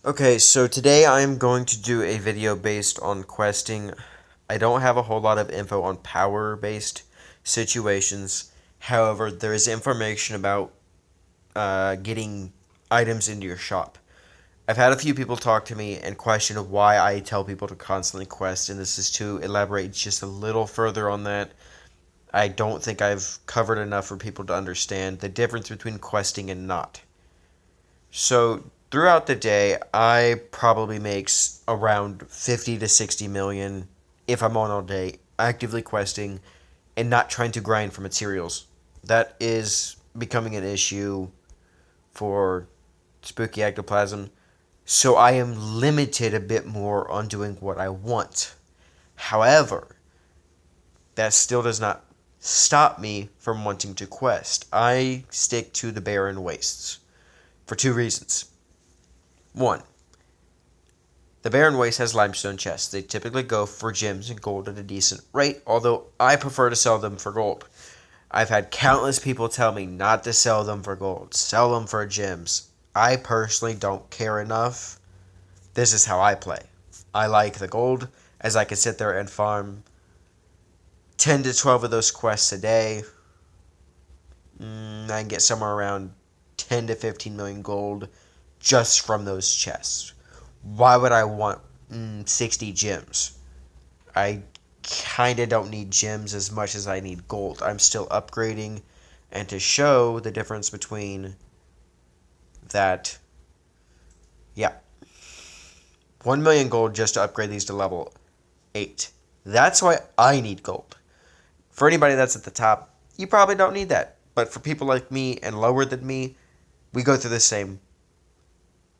Okay, so today I'm going to do a video based on questing. I don't have a whole lot of info on power-based situations. However, there is information about getting items into your shop. I've had a few people talk to me and question why I tell people to constantly quest, and this is to elaborate just a little further on that. I don't think I've covered enough for people to understand the difference between questing and not. So throughout the day, I probably makes around 50 to 60 million if I'm on all day actively questing and not trying to grind for materials. That is becoming an issue for Spooky Ectoplasm. So I am limited a bit more on doing what I want. However, that still does not stop me from wanting to quest. I stick to the barren wastes for two reasons. One, the Barren Waste has limestone chests. They typically go for gems and gold at a decent rate, although I prefer to sell them for gold. I've had countless people tell me not to sell them for gold, sell them for gems. I personally don't care enough. This is how I play. I like the gold, as I can sit there and farm 10 to 12 of those quests a day. I can get somewhere around 10 to 15 million gold just from those chests. Why would I want 60 gems? I kind of don't need gems as much as I need gold. I'm still upgrading, and to show the difference between that, yeah, 1 million gold just to upgrade these to level 8. That's why I need gold. For anybody that's at the top, you probably don't need that. But for people like me and lower than me, we go through the same.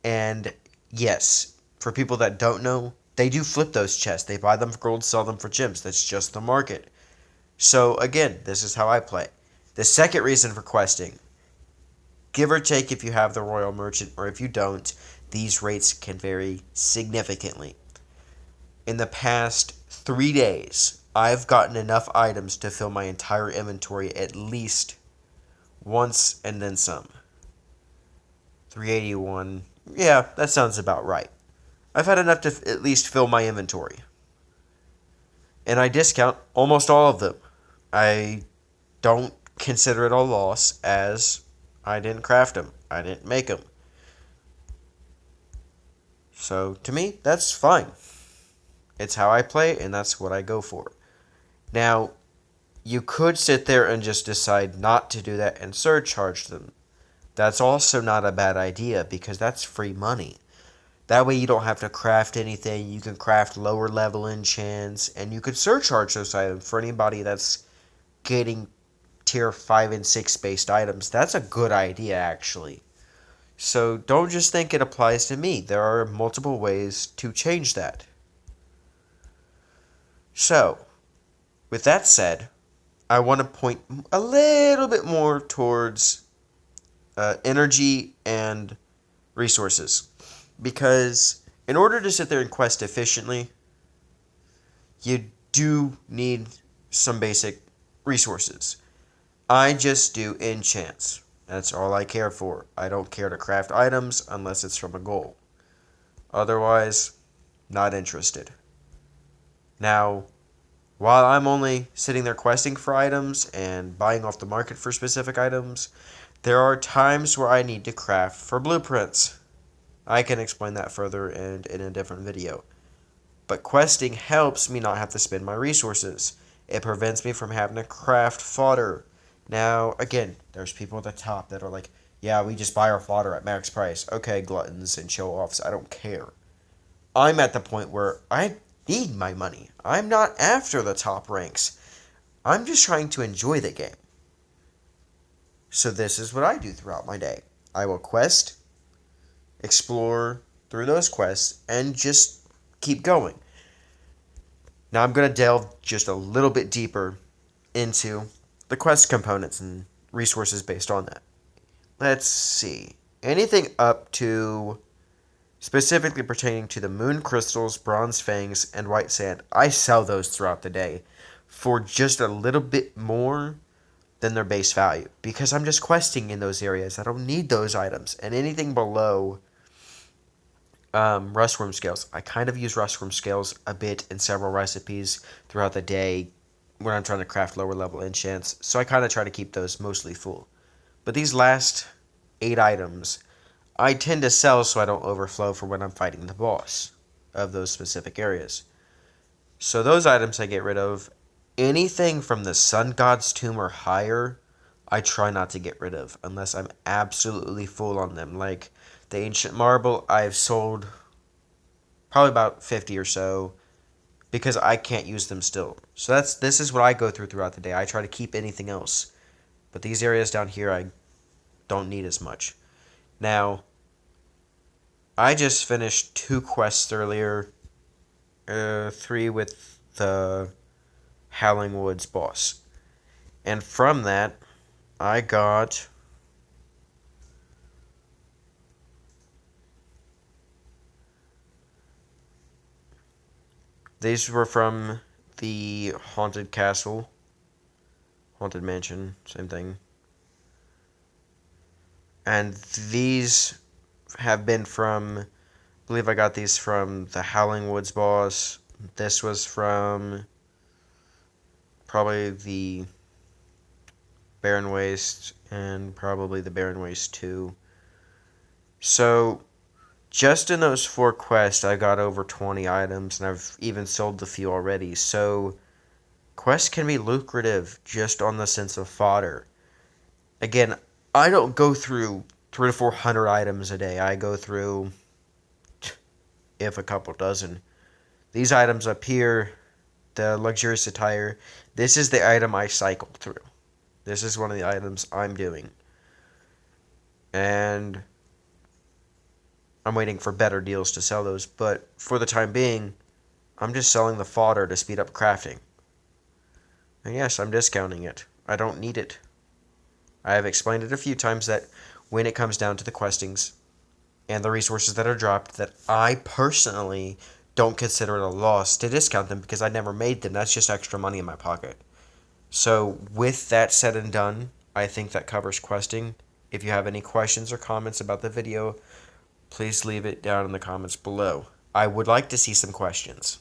And yes, for people that don't know, they do flip those chests. They buy them for gold, sell them for gems. That's just the market. So again, this is how I play. The second reason for questing, give or take if you have the Royal Merchant or if you don't, these rates can vary significantly. In the past 3 days, I've gotten enough items to fill my entire inventory at least once and then some. 381. Yeah, that sounds about right. I've had enough to at least fill my inventory. And I discount almost all of them. I don't consider it a loss as I didn't craft them. I didn't make them. So to me, that's fine. It's how I play, and that's what I go for. Now, you could sit there and just decide not to do that and surcharge them. That's also not a bad idea because that's free money. That way you don't have to craft anything. You can craft lower level enchants, and you could surcharge those items for anybody that's getting tier 5 and 6 based items. That's a good idea, actually. So don't just think it applies to me. There are multiple ways to change that. So, with that said, I want to point a little bit more towards energy and resources. Because in order to sit there and quest efficiently, you do need some basic resources. I just do enchants. That's all I care for. I don't care to craft items unless it's from a goal. Otherwise, not interested. Now, while I'm only sitting there questing for items and buying off the market for specific items, there are times where I need to craft for blueprints. I can explain that further and in a different video. But questing helps me not have to spend my resources. It prevents me from having to craft fodder. Now, again, there's people at the top that are like, yeah, we just buy our fodder at max price. Okay, gluttons and show-offs, I don't care. I'm at the point where I need my money. I'm not after the top ranks. I'm just trying to enjoy the game. So this is what I do throughout my day. I will quest, explore through those quests, and just keep going. Now I'm going to delve just a little bit deeper into the quest components and resources based on that. Let's see. Anything up to specifically pertaining to the moon crystals, bronze fangs, and white sand, I sell those throughout the day for just a little bit more than their base value because I'm just questing in those areas. I don't need those items. And anything below rustworm scales. I kind of use rustworm scales a bit in several recipes throughout the day when I'm trying to craft lower level enchants, so I kind of try to keep those mostly full. But these last 8 items, I tend to sell so I don't overflow for when I'm fighting the boss of those specific areas. So those items I get rid of. Anything from the Sun God's Tomb or higher, I try not to get rid of unless I'm absolutely full on them. Like the Ancient Marble, I've sold probably about 50 or so because I can't use them still. So this is what I go throughout the day. I try to keep anything else. But these areas down here I don't need as much. Now, I just finished 2 quests earlier. 3 with the Howling Woods boss. And from that, I got these were from the Haunted Castle, Haunted Mansion, same thing. And these have been from, I believe I got these from the Howling Woods boss. This was from probably the Barren Waste and probably the Barren Waste 2. So just in those 4 quests, I got over 20 items, and I've even sold the few already. So quests can be lucrative just on the sense of fodder. Again, I don't go through 300 to 400 items a day. I go through, if a couple dozen. These items up here, the luxurious attire, this is the item I cycle through. This is one of the items I'm doing. And I'm waiting for better deals to sell those, but for the time being, I'm just selling the fodder to speed up crafting. And yes, I'm discounting it. I don't need it. I have explained it a few times that when it comes down to the questings and the resources that are dropped, that I personally don't consider it a loss to discount them because I never made them. That's just extra money in my pocket. So with that said and done, I think that covers questing. If you have any questions or comments about the video, please leave it down in the comments below. I would like to see some questions.